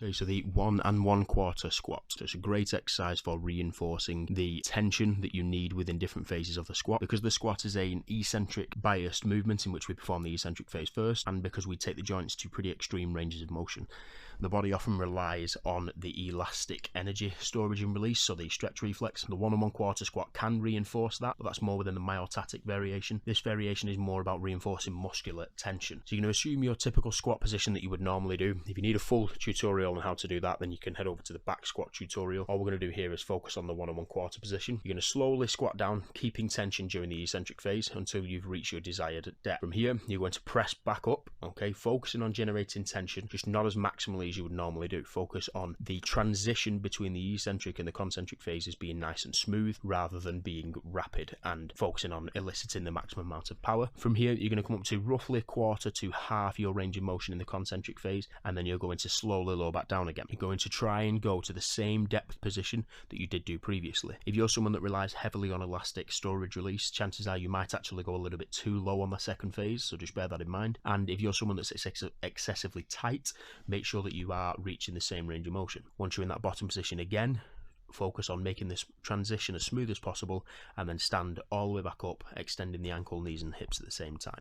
Okay, so the 1 1/4 squat. So it's a great exercise for reinforcing the tension that you need within different phases of the squat. Because the squat is an eccentric biased movement in which we perform the eccentric phase first, and because we take the joints to pretty extreme ranges of motion, the body often relies on the elastic energy storage and release, so the stretch reflex. The 1 1/4 squat can reinforce that, but that's more within the myotatic variation. This variation is more about reinforcing muscular tension. So you're going to assume your typical squat position that you would normally do. If you need a full tutorial on how to do that, then you can head over to the back squat tutorial. All we're going to do here is focus on the 1 1/4 position. You're going to slowly squat down, keeping tension during the eccentric phase until you've reached your desired depth. From here, you're going to press back up, okay, focusing on generating tension, just not as maximally as you would normally do. Focus on the transition between the eccentric and the concentric phases being nice and smooth rather than being rapid, and focusing on eliciting the maximum amount of power. From here, you're going to come up to roughly a quarter to half your range of motion in the concentric phase, and then you're going to slowly lower back down again. You're going to try and go to the same depth position that you did do previously. If you're someone that relies heavily on elastic storage release, chances are you might actually go a little bit too low on the second phase, so just bear that in mind. And if you're someone that's excessively tight, make sure that you are reaching the same range of motion. Once you're in that bottom position again, focus on making this transition as smooth as possible, and then stand all the way back up, extending the ankle, knees and hips at the same time.